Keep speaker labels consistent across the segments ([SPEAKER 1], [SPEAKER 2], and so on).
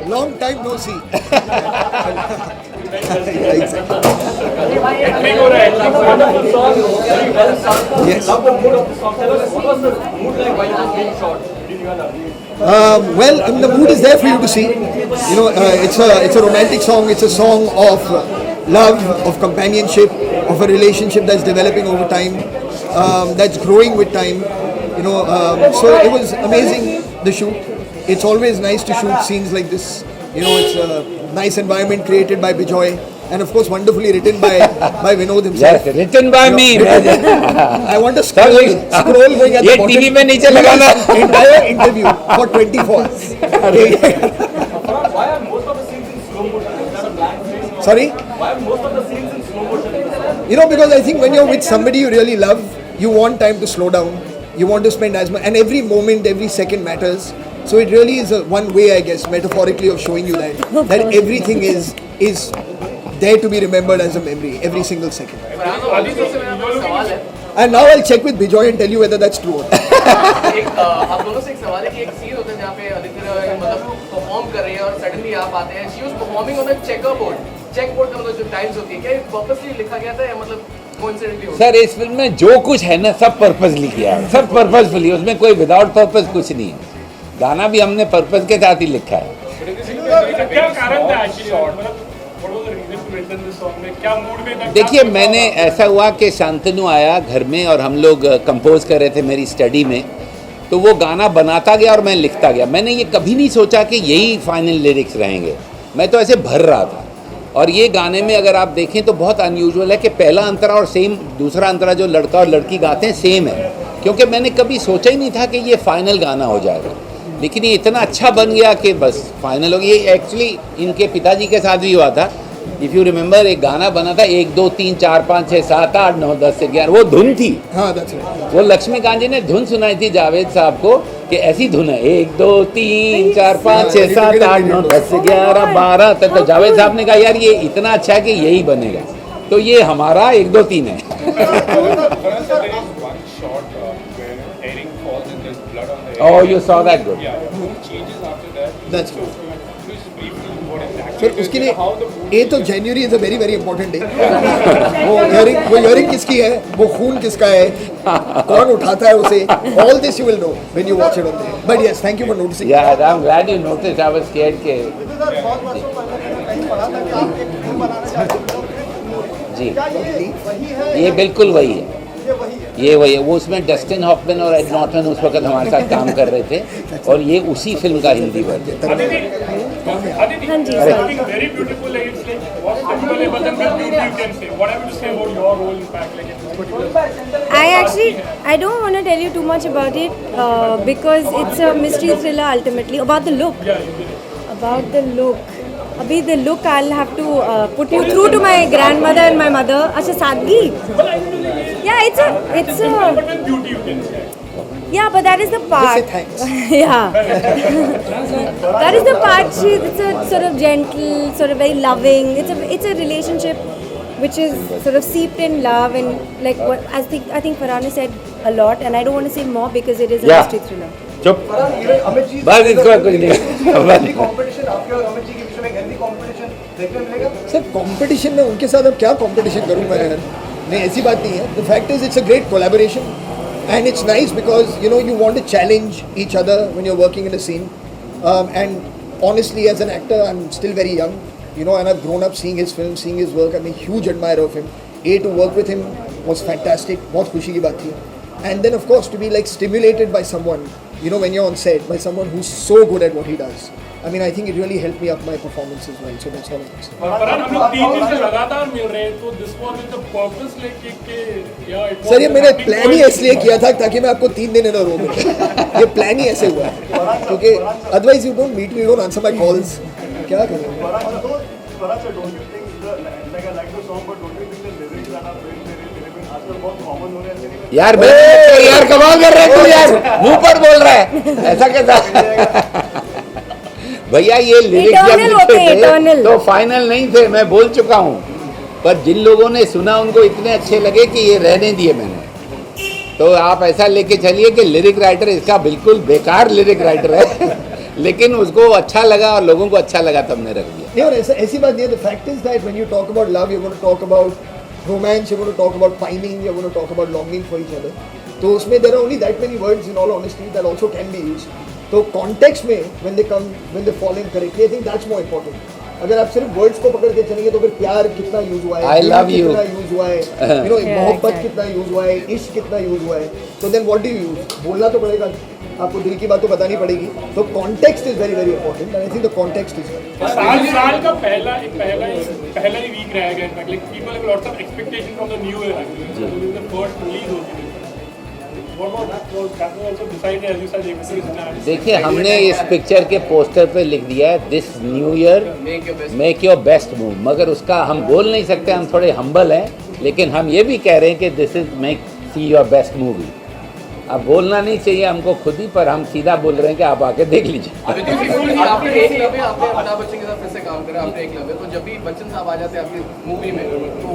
[SPEAKER 1] Long time no see. Yes. Well, I mean, the mood is there for you to see. You know, it's a romantic song. It's a song of love, of companionship, of a relationship that's developing over time, that's growing with time. You know, so it was amazing, the shoot. It's always nice to shoot scenes like this. You know, it's a nice environment created by Bijoy, and of course wonderfully written by Vinod himself.
[SPEAKER 2] Yes, written by me.
[SPEAKER 1] I want to scroll going at the bottom.
[SPEAKER 2] TV में नीचे लगाना.
[SPEAKER 1] Entire interview for 24 hours.
[SPEAKER 3] Why are most of the scenes in slow motion? Is that a blank space?
[SPEAKER 1] Sorry?
[SPEAKER 3] Why are most of the scenes in slow motion?
[SPEAKER 1] You know, because I think when you're with somebody you really love, you want time to slow down. You want to spend as much, and every moment, every second matters. So it really is one way, I guess, metaphorically, of showing you that everything is there to be remembered as a memory, every single second. And now I'll check with Bijoy and tell you whether that's true or not.
[SPEAKER 4] आप दोनों से एक सवाल है कि एक scene होता है जहाँ पे आदित्य मतलब परफॉर्म कर रही है और सडनली आप आते हैं. She was performing on the checker board. Check board का मतलब जो टाइम्स होती है, क्या पर्पसली लिखा गया था या मतलब कोइंसिडेंटली हो?
[SPEAKER 2] सर, इस फिल्म में जो कुछ है ना, सब पर्पसली किया है. सब पर्पसफुली, उसमें कोई विदाउट पर्पस कुछ नहीं है. गाना भी हमने पर्पस के साथ ही लिखा है.
[SPEAKER 3] क्या कारण था एक्चुअली? क्या मूड में था?
[SPEAKER 2] देखिए, मैंने ऐसा हुआ कि शांतनु आया घर में और हम लोग कंपोज कर रहे थे मेरी स्टडी में, तो वो गाना बनाता गया और मैं लिखता गया. मैंने ये कभी नहीं सोचा कि यही फाइनल लिरिक्स रहेंगे. मैं तो ऐसे भर रहा था. और ये गाने में अगर आप देखें तो बहुत अनयूजुअल है कि पहला अंतरा और सेम दूसरा अंतरा जो लड़का और लड़की गाते हैं सेम है, क्योंकि मैंने कभी सोचा ही नहीं था कि ये फाइनल गाना हो जाएगा. लेकिन ये इतना अच्छा बन गया कि बस फाइनल हो गया. ये एक्चुअली इनके पिताजी के साथ भी हुआ था. इफ़ यू रिमेंबर, एक गाना बना था 1 2 3 4 5 6 7 8 9 10 से 11, वो धुन थी.
[SPEAKER 1] हाँ, that's right.
[SPEAKER 2] वो लक्ष्मीकांत जी ने धुन सुनाई थी जावेद साहब को कि ऐसी धुन है 1 2 3 4 5 6 7 8 9 10 से 11 12 तक. तो जावेद साहब ने कहा यार ये इतना अच्छा है कि यही बनेगा. तो ये हमारा 1 2 3 है. Oh, you saw that, good.
[SPEAKER 1] That's true. फिर उसके लिए 8 जनवरी is a very very important day. वो इयरिंग किसकी है, वो खून किसका है, कौन उठाता है उसे, all this you will know when you watch it on their. But yes, thank you for noticing.
[SPEAKER 2] Yeah, I'm glad you noticed. I was scared के जी, ये बिल्कुल वही है. ये वही है. वो उसमें डस्टिन हॉफमैन और एड नॉर्टन उस वक्त हमारे साथ काम कर रहे थे, और ये उसी फिल्म का Hindi version.
[SPEAKER 3] Very beautiful. It's like what's memorable and what beauty you can say. What have you to say about your role in fact, like in this particular?
[SPEAKER 5] I don't want to tell you too much about it because it's a mystery thriller ultimately. About the look.
[SPEAKER 3] Yeah, you did it.
[SPEAKER 5] About the look. Abhi the look I'll have to put you through to my grandmother and my mother. Acha sadgi. Yeah, it's a.
[SPEAKER 3] But with beauty you can say.
[SPEAKER 5] Yeah, but that is the part.
[SPEAKER 1] thanks.
[SPEAKER 5] Yeah. That is the part. It's a sort of gentle, sort of very loving. It's a relationship which is sort of seeped in love, and like what I think Farhana said a lot, and I don't want to say more because it is a
[SPEAKER 2] Yeah.
[SPEAKER 5] mystery thriller.
[SPEAKER 2] चुप, बस इसको कुछ नहीं.
[SPEAKER 3] Competition आपके और अमित जी के बीच में एक हेल्दी कंपटीशन देखने मिलेगा?
[SPEAKER 1] सर, कंपटीशन में उनके साथ अब क्या कंपटीशन करूँ मैं यार. नहीं, ऐसी बात नहीं है. The fact is it's a great collaboration and it's nice because you know you want to challenge each other when you're working in a scene, and honestly as an actor I'm still very young, you know, and I've grown up seeing his films, seeing his work. I'm a huge admirer of him. To work with him was fantastic. बहुत खुशी की बात थी. And then of course to be like stimulated by someone, you know, when you're on set, by someone who's so good at what he does. I mean, I think it really helped me up my performance as well. So that's all I can say.
[SPEAKER 3] पर हम लोग 3 दिन से लगातार मिल रहे हैं, तो this was with the purpose like कि yeah, it was
[SPEAKER 1] सर, ये मैंने
[SPEAKER 3] happening
[SPEAKER 1] प्लान ही इसलिए किया था ताकि मैं आपको 3 दिन इन अ रो मिले. ये प्लान ही ऐसे हुआ है, क्योंकि otherwise you don't meet me, you don't answer my calls. क्या करें.
[SPEAKER 2] यार यार कमाल कर रहे हो यार, मुंह पर बोल रहा है ऐसा कैसा. भैया ये लिरिक्स जब लिखे थे तो फाइनल नहीं थे, मैं बोल चुका हूँ. पर जिन लोगों ने सुना उनको इतने अच्छे लगे कि ये रहने दिए मैंने. तो आप ऐसा लेके चलिए कि लिरिक राइटर इसका बिल्कुल बेकार लिरिक राइटर है. लेकिन उसको अच्छा लगा और लोगों को अच्छा लगा तब हमने रख दिया।
[SPEAKER 1] नहीं, और ऐसी बात नहीं है. The fact is that when you talk about love, you're going to talk about romance, you're going to talk about pining, you're going to talk about longing for each other. तो उसमें there are only that many words in all honesty that also can be used. तो context में when they fall in correctly, I think that's more important. अगर आप सिर्फ words को पकड़ के चलेंगे तो फिर प्यार कितना यूज हुआ है,
[SPEAKER 2] I love you
[SPEAKER 1] कितना यूज हुआ है, मोहब्बत कितना यूज हुआ है, इश्क कितना यूज हुआ है, तो then what do you use? बोलना तो पड़ेगा, आपको दिल की बात तो बतानी पड़ेगी. तो context is very very important and I think the context is
[SPEAKER 3] साल का पहला ही वीक रहेगा. Like people have lots of expectation from the new year actually. The first release होती है.
[SPEAKER 2] देखिए, हमने इस पिक्चर के पोस्टर पे लिख दिया है this new year make your best move, मगर उसका हम बोल नहीं सकते, हम थोड़े हम्बल हैं, लेकिन हम ये भी कह रहे हैं कि this is make see your best movie. अब बोलना नहीं चाहिए हमको खुद ही, पर हम सीधा बोल रहे हैं कि आप आके देख लीजिए.
[SPEAKER 4] आपने अमिताभ बच्चन के साथ फिर से काम करा, आपने एकलव्य, तो जब भी बच्चन साहब आ जाते हैं आपकी मूवी में, तो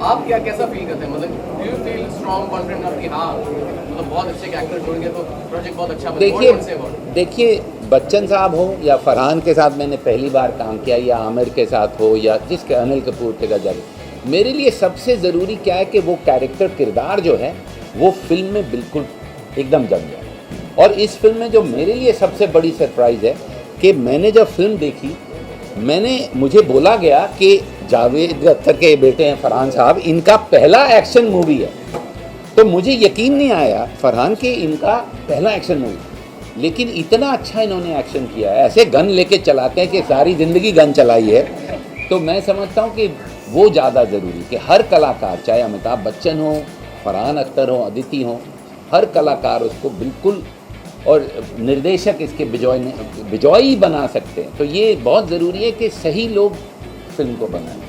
[SPEAKER 4] आप कैसा फील करते हैं? मतलब do you feel strong confident आप कि हाँ मतलब बहुत अच्छे एक्टर जुड़ गए तो प्रोजेक्ट बहुत अच्छा बना?
[SPEAKER 2] देखिए बच्चन साहब हो या फरहान के साथ मैंने पहली बार काम किया, या आमिर के साथ हो, या जिसके अनिल कपूर के गजर, मेरे लिए सबसे ज़रूरी क्या है कि वो कैरेक्टर किरदार जो है वो फिल्म में बिल्कुल एकदम जम जाए. और इस फिल्म में जो मेरे लिए सबसे बड़ी सरप्राइज़ है कि मैंने जब फिल्म देखी, मुझे बोला गया कि जावेद अख्तर के बेटे हैं फरहान साहब, इनका पहला एक्शन मूवी है. तो मुझे यकीन नहीं आया फरहान के इनका पहला एक्शन मूवी, लेकिन इतना अच्छा इन्होंने एक्शन किया है. ऐसे गन लेके चलाते हैं कि सारी ज़िंदगी गन चलाई है. तो मैं समझता हूँ कि वो ज़्यादा ज़रूरी कि हर कलाकार, चाहे अमिताभ बच्चन हो, फरहान अख्तर हो, अदिति हो, हर कलाकार उसको बिल्कुल, और निर्देशक इसके बिजॉय बना सकते हैं. तो ये बहुत ज़रूरी है कि सही लोग फिल्म को बनाएं.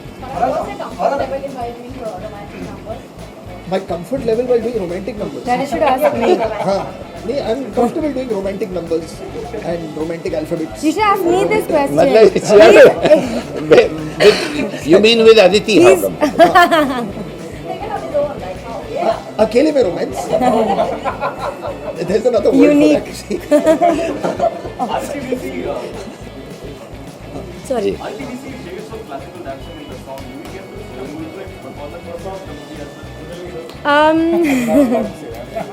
[SPEAKER 1] My comfort level while doing romantic numbers.
[SPEAKER 5] That I should ask me.
[SPEAKER 1] हाँ, नहीं, I'm comfortable doing romantic numbers and romantic alphabets.
[SPEAKER 5] You should ask me this question.
[SPEAKER 2] मतलब you mean with Aditi? How come?
[SPEAKER 1] अकेले में romance. There's another word
[SPEAKER 5] Unique.
[SPEAKER 1] for that.
[SPEAKER 5] Sorry.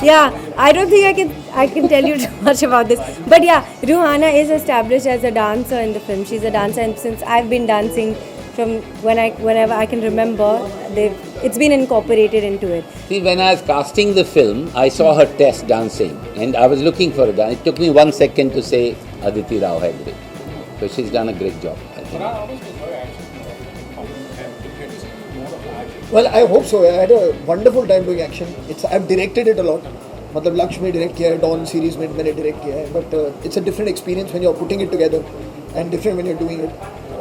[SPEAKER 5] Yeah, I don't think I can tell you too much about this. But yeah, Ruhana is established as a dancer in the film. She's a dancer, and since I've been dancing from whenever I can remember, it's been incorporated into it.
[SPEAKER 2] See, when I was casting the film, I saw her test dancing, and I was looking for it. It took me 1 second to say Aditi Rao Hegde. So she's done a great job, I think.
[SPEAKER 1] Well, I hope so. I had a wonderful time doing action. I've directed it a lot. मतलब लक्ष्य में direct किया है, don series में मैंने direct किया है, but it's a different experience when you are putting it together and different when you are doing it.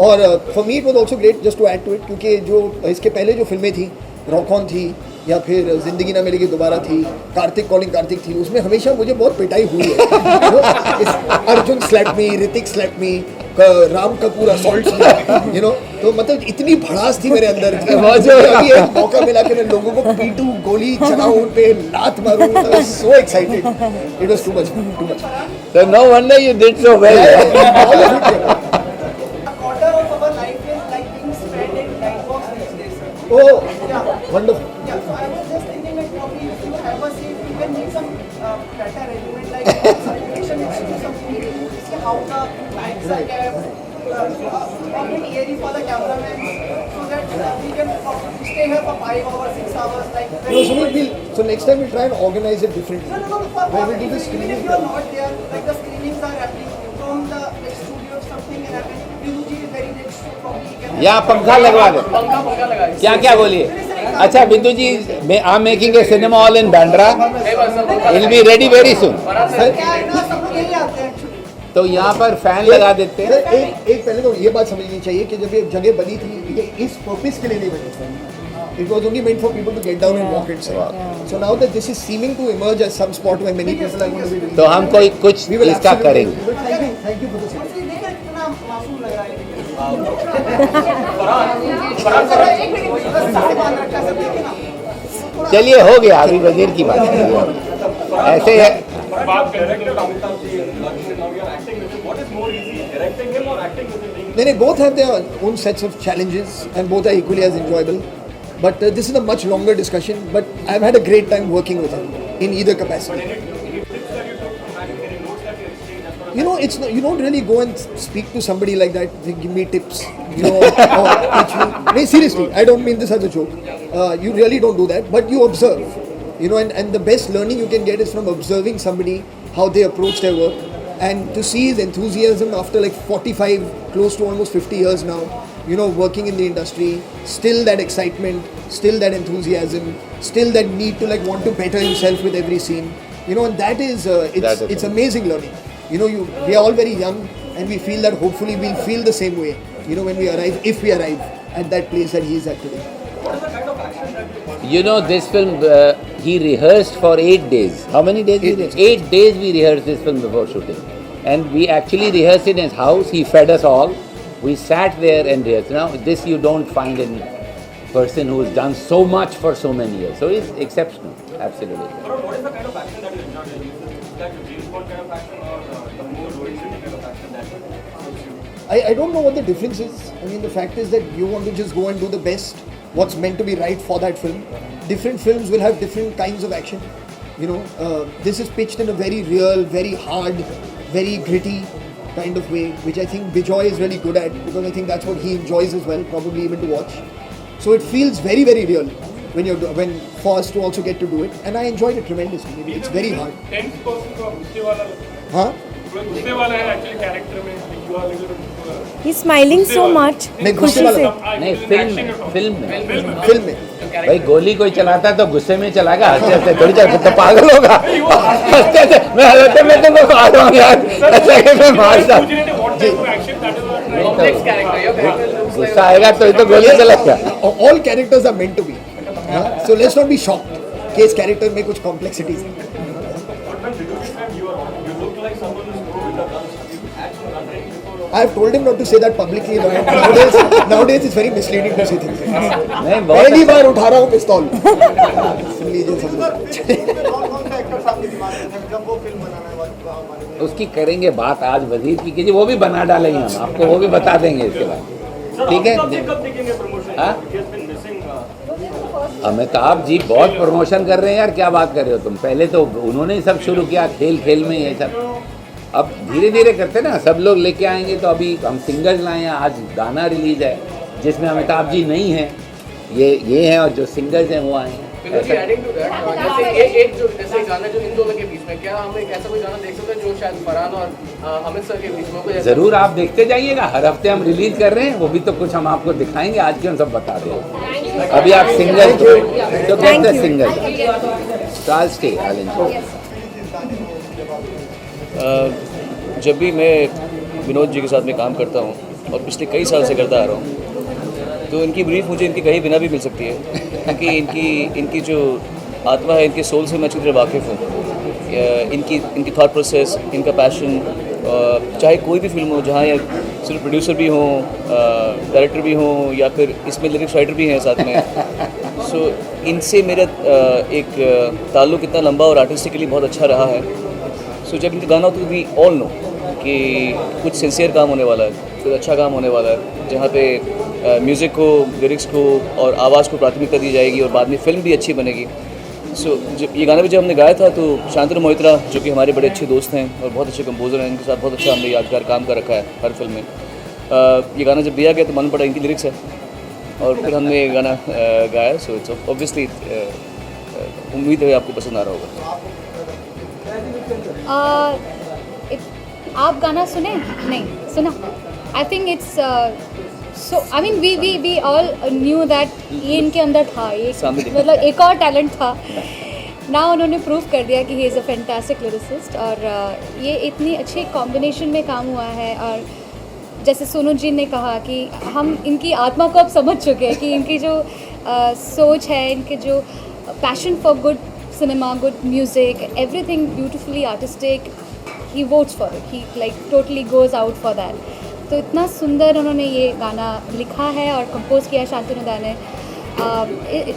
[SPEAKER 1] और for me it was also great just to add to it, क्योंकि जो इसके पहले जो फिल्में थी, रॉक ऑन थी, या फिर जिंदगी ना मिलेगी दोबारा थी, कार्तिक कॉलिंग कार्तिक थी, उसमें हमेशा मुझे बहुत पिटाई हुई है. Arjun slap me, Hrithik slap me, Ram Kapoor assault me, you know. तो मतलब इतनी भड़ास थी मेरे अंदर कि अभी एक मौका मिला कि मैं लोगों को पीटूं, गोली चलाऊं, उन पे लात मारूं. I was so excited. It was too much.
[SPEAKER 2] So no wonder you did so well.
[SPEAKER 1] All of it, yeah.
[SPEAKER 6] Quarter of our life is like being spent in Lightbox these days, sir.
[SPEAKER 1] Oh,
[SPEAKER 6] Yeah.
[SPEAKER 1] wonderful.
[SPEAKER 6] Yeah, so I was just thinking like probably if you have a seat, you can make some better arrangement like certification issue something. See how the lights are kept, a bit airy for the cameraman, so that we can stay here for 5 hours, 6 hours, like.
[SPEAKER 1] No, so next time we'll try and organize it differently.
[SPEAKER 6] No, for
[SPEAKER 1] Where we do the
[SPEAKER 6] even
[SPEAKER 1] screening.
[SPEAKER 6] if you are not there, like the screenings are happening from the like, studio, something can happen. Biduji is very next to probably can.
[SPEAKER 2] यहाँ पंखा लगवा दे.
[SPEAKER 4] पंखा लगा
[SPEAKER 2] क्या क्या बोलिए? अच्छा Bindu ji, I am making a cinema hall in Bandra. It will be ready very soon.
[SPEAKER 6] क्या है ना, सब लोग यही आते हैं एक्चुअली.
[SPEAKER 2] तो यहाँ पर फैन लगा देते हैं.
[SPEAKER 1] एक पहले तो ये बात समझनी चाहिए कि जब ये जगह बनी थी, ये इस पर्पस के लिए नहीं बनी थी. It was only meant for people to get down and walk inside. So now that this is seeming to emerge as some spot where many people are going to be doing.
[SPEAKER 2] तो हम कोई कुछ
[SPEAKER 1] We will
[SPEAKER 2] इसका
[SPEAKER 1] absolutely-
[SPEAKER 2] करेंगे.
[SPEAKER 1] Thank you for the support.
[SPEAKER 6] देखा कितना मासूम लग रहा है.
[SPEAKER 2] चलिए हो गया, अभी वजीर की बात है. ऐसे है.
[SPEAKER 3] बात करें directing him or acting with him?
[SPEAKER 1] They both have their own sets of challenges and both are equally as enjoyable. But this is a much longer discussion. But I've had a great time working with him in either capacity.
[SPEAKER 3] Any tips that you took from acting, any notes that you exchanged as far as
[SPEAKER 1] You know, it's not, you don't really go and speak to somebody like that. They give me tips, you know, or teach me. No, seriously, I don't mean this as a joke. You really don't do that, but you observe. You know, and the best learning you can get is from observing somebody, how they approach their work, and to see his enthusiasm after like 45, close to almost 50 years now. You know, working in the industry, still that excitement, still that enthusiasm, still that need to like want to better himself with every scene. You know, and that is it's amazing learning. You know, we are all very young, and we feel that hopefully we'll feel the same way. You know, when we arrive, if we arrive at that place that he is at today.
[SPEAKER 2] You know, this film, he rehearsed for 8 days. How many days?
[SPEAKER 1] 8 days.
[SPEAKER 2] 8 days we rehearsed this film before shooting. And we actually rehearsed it in his house. He fed us all. We sat there and rehearsed. Now, this you don't find in person who has done so much for so many years. So he's exceptional, absolutely.
[SPEAKER 3] what is the kind of action that you enjoy? Is that the James Bond kind of action or the more Rohit Shetty kind of action that suits you?
[SPEAKER 1] I don't know what the difference is. I mean, the fact is that you want to just go and do the best, what's meant to be right for that film. Different films will have different kinds of action. You know, this is pitched in a very real, very hard, very gritty kind of way, which I think Bijoy is really good at, because I think that's what he enjoys as well, probably even to watch. So it feels very, very real when for us to also get to do it, and I enjoyed it tremendously. I mean, it's very hard.
[SPEAKER 3] 10% का गुस्से वाला
[SPEAKER 1] Huh?
[SPEAKER 3] गुस्से वाला है actually character में you are a little bit
[SPEAKER 5] He's smiling so much.
[SPEAKER 1] मैं
[SPEAKER 5] खुशी
[SPEAKER 1] गुस्से वाला
[SPEAKER 5] से.
[SPEAKER 2] नहीं, फिल्म में
[SPEAKER 1] फिल्म में
[SPEAKER 2] भाई गोली कोई चलाता तो गुस्से में चलाएगा, हंसते हंसते थोड़ी चल तो पागल होगा। हंसते हंसते मैं तुमको खा रहा हूँ यार, ऐसा कि मैं मारता।
[SPEAKER 3] what type of action that is what I'm trying to
[SPEAKER 4] Complex character. Your character looks like
[SPEAKER 2] गुस्सा आएगा तो ये तो गोली चलाएगा।
[SPEAKER 1] all characters are meant to be. So let's not be shocked कि इस character में कुछ complexities हैं.
[SPEAKER 3] But when Vidhu said you look like someone who's pro with the guns, you actually running before.
[SPEAKER 1] I have told him not to say that publicly. Nowadays it's very misleading to say things.
[SPEAKER 2] नहीं
[SPEAKER 1] पहली
[SPEAKER 2] बहुत
[SPEAKER 1] बार उठा रहा हूँ पिस्तौल. सुन लीजिए सब लोग.
[SPEAKER 6] कौन सा एक्टर आपके दिमाग में था जब वो फिल्म बनाने वाले
[SPEAKER 2] उसकी करेंगे बात आज वजीर की कीजिए, वो भी बना डालेंगे हम आपको, वो भी बता देंगे इसके बाद। ठीक है,
[SPEAKER 3] कब देखेंगे प्रमोशन?
[SPEAKER 2] हाँ?
[SPEAKER 3] He has been missing.
[SPEAKER 2] Amitabh ji बहुत प्रमोशन कर रहे हैं यार, क्या बात कर रहे हो तुम। पहले तो उन्होंने ही सब शुरू किया, खेल खेल में ये सब। अब धीरे धीरे करते ना, सब लोग लेके आएंगे। तो अभी हम सिंगर्स लाए हैं, आज गाना रिलीज है जिसमें अमिताभ जी नहीं हैं, ये हैं, और जो सिंगर्स हैं वो आए हैं।
[SPEAKER 4] Because adding to that, जैसे गाना जो इन दोनों के बीच में, क्या हम एक ऐसा कोई गाना देख सकते हैं जो शायद फरहान और अमित सर के बीच में कोई ऐसा-
[SPEAKER 2] जरूर आप देखते जाइएगा, हर हफ्ते हम रिलीज कर रहे हैं, वो भी तो कुछ हम आपको दिखाएंगे। आज के हम सब बता दें। अभी आप सिंगर तो कहते हैं सिंगर तो I'll stay, I'll enjoy.
[SPEAKER 7] जब भी मैं विनोद जी के साथ में काम करता हूँ और पिछले कई साल से करता आ रहा हूँ, तो इनकी ब्रीफ मुझे इनकी कहीं बिना भी मिल सकती है, क्योंकि इनकी जो आत्मा है, इनके सोल से मैं अच्छी तरह वाकिफ़ हूँ। इनकी थॉट प्रोसेस, इनका पैशन, चाहे कोई भी फिल्म हो जहाँ या सिर्फ प्रोड्यूसर भी हों, डायरेक्टर भी हों, या फिर इसमें लिरिक्स राइटर भी हैं साथ में। सो इनसे मेरा एक ताल्लुक़ इतना लंबा और आर्टिस्टिकली बहुत अच्छा रहा है। सो जब इनका गाना हो तो वी ऑल नो कि कुछ सिंसियर काम होने वाला है, कुछ अच्छा काम होने वाला है, जहाँ पे म्यूज़िक को, लिरिक्स को और आवाज़ को प्राथमिकता दी जाएगी और बाद में फिल्म भी अच्छी बनेगी। सो जब ये गाना भी जब हमने गाया था तो शांतनु मोहित्रा, जो कि हमारे बड़े अच्छे दोस्त हैं और बहुत अच्छे कंपोज़र हैं, इनके साथ बहुत अच्छा हमने यादगार काम कर रखा है हर फिल्म में। ये गाना जब दिया गया तो मन पड़ा इनकी लिरिक्स है और फिर हमने ये गाना गाया। सो इट्स ऑब्वियसली उम्मीद है आपको पसंद आ रहा होगा।
[SPEAKER 8] आप गाना सुने? नहीं सुना। I think it's so I mean we all knew that ये इनके अंदर था, ये मतलब एक और टैलेंट था ना। उन्होंने प्रूव कर दिया कि he is a fantastic lyricist, और ये इतनी अच्छे कॉम्बिनेशन में काम हुआ है। और जैसे सोनू जी ने कहा कि हम इनकी आत्मा को अब समझ चुके हैं कि इनकी जो सोच है, इनके जो passion for good cinema, good music, everything beautifully artistic. He votes for it. He like totally goes out for that. तो इतना सुंदर उन्होंने ये गाना लिखा है और कंपोज किया है शांतनु दा ने।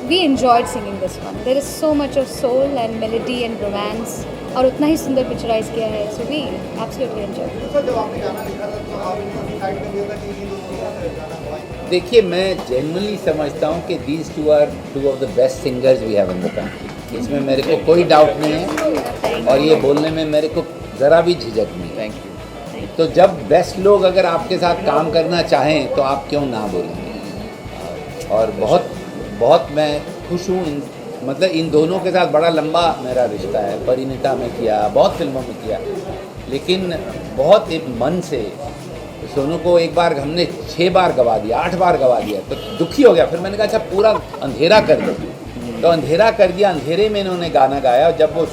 [SPEAKER 8] We enjoyed singing this one. There is so much of soul and melody and romance, और उतना ही सुंदर पिक्चराइज किया है। So we absolutely enjoyed it.
[SPEAKER 6] जब आपने गाना लिखा था तो
[SPEAKER 2] देखिए मैं जेन्युइनली समझता हूँ कि these two are two of the best singers we have in the country. इसमें मेरे को कोई डाउट नहीं है और ये बोलने में मेरे को ज़रा भी झिझक नहीं है।
[SPEAKER 7] Thank you.
[SPEAKER 2] तो जब बेस्ट लोग अगर आपके साथ काम करना चाहें तो आप क्यों ना बोलेंगे। और बहुत बहुत मैं खुश हूँ मतलब इन दोनों के साथ बड़ा लंबा मेरा रिश्ता है। परिणीता में किया, बहुत फिल्मों में किया, लेकिन बहुत एक मन से। सोनू को एक बार हमने 6 बार गवा दिया, 8 बार गवा दिया, तो दुखी हो गया। फिर मैंने कहा अच्छा पूरा अंधेरा कर दो, तो अंधेरा कर दिया। अंधेरे में इन्होंने गाना गाया और जब वो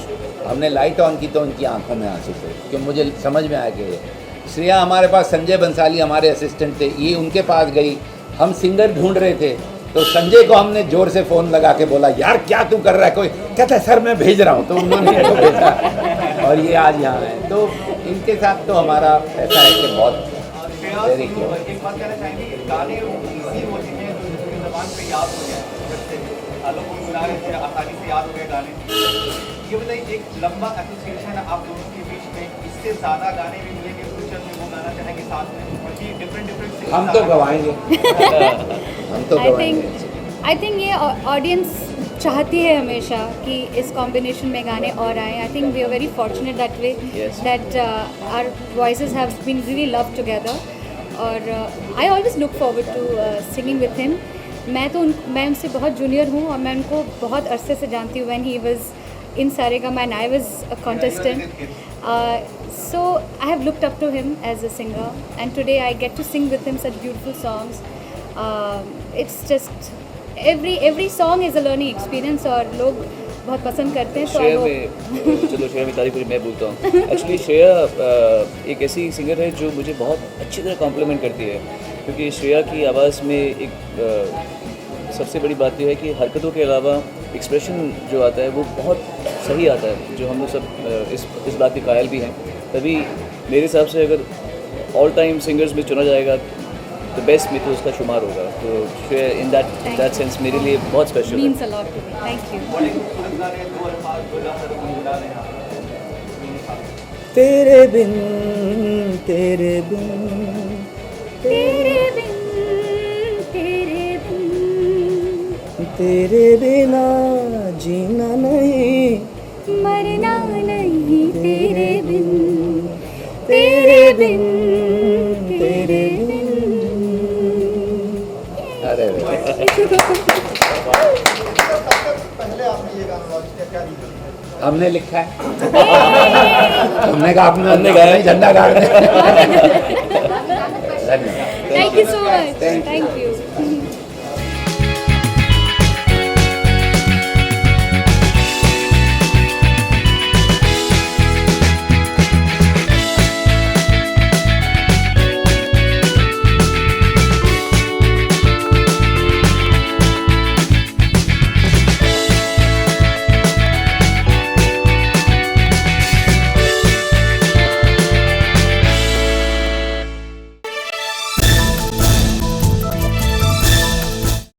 [SPEAKER 2] हमने लाइट ऑन की तो उनकी आंखों में आंसू थे, क्योंकि मुझे समझ में आया कि श्रेया हमारे पास, संजय बंसाली हमारे असिस्टेंट थे, ये उनके पास गई। हम सिंगर ढूंढ रहे थे तो संजय को हमने जोर से फ़ोन लगा के बोला यार क्या तू कर रहा है। कोई कहता है सर मैं भेज रहा हूँ, तो उन्होंने इसको भेजा और ये आज यहाँ है। तो इनके साथ तो हमारा ऐसा है कि बहुत वेरी क्लोज।
[SPEAKER 9] एक बात कहना चाहेंगे कि गाने इजी होते हैं जो जबान पे याद हो गया, जैसे लोगों को सुना रहे थे आसानी से याद हो गए गाने। ये बताइए एक लंबा एसोसिएशन है आप दोनों के बीच में, इससे ज़्यादा गाने भी मिलेंगे फ्यूचर में, वो गाना चाहेंगे साथ में, क्योंकि डिफरेंट
[SPEAKER 2] हम तो गवाएंगे हम तो गवाएंगे।
[SPEAKER 8] आई थिंक ये ऑडियंस चाहती है हमेशा कि इस कॉम्बिनेशन में गाने और आए। I think we are very fortunate that way that our voices have been really love together. और I always look forward to singing with him. मैं उनसे बहुत जूनियर हूँ और मैं उनको बहुत अरसे से जानती हूँ। When he was in Saregama and I was a contestant, so I have looked up to him as a singer, and today I get to sing with him such beautiful songs. It's just every song is a learning experience और लोग बहुत पसंद करते हैं। तो
[SPEAKER 7] श्रेया में चलो श्रेया में तारीफ मैं बोलता हूँ। एक्चुअली श्रेया एक ऐसी सिंगर है जो मुझे बहुत अच्छी तरह कॉम्प्लीमेंट करती है, क्योंकि श्रेया की आवाज़ में एक सबसे बड़ी बात यह है कि हरकतों के अलावा एक्सप्रेशन जो आता है वो बहुत सही आता है, जो हम लोग सब इस बात के कायल भी हैं। तभी मेरे हिसाब से अगर ऑल टाइम सिंगर्स में चुना जाएगा तो बेस्ट में तो उसका शुमार होगा। तो श्रेया इन दैट सेंस मेरे लिए बहुत स्पेशल है।
[SPEAKER 8] Means a lot to me. Thank you.
[SPEAKER 7] तेरे बिन तेरे बिन
[SPEAKER 8] तेरे बिन तेरे बिन
[SPEAKER 7] तेरे बिना जीना नहीं
[SPEAKER 8] मरना नहीं तेरे बिन तेरे बिन तेरे बिन।
[SPEAKER 2] अरे हमने लिखा है हमने कहा हमने गाया झंडा गाड़।
[SPEAKER 8] Thank you so much.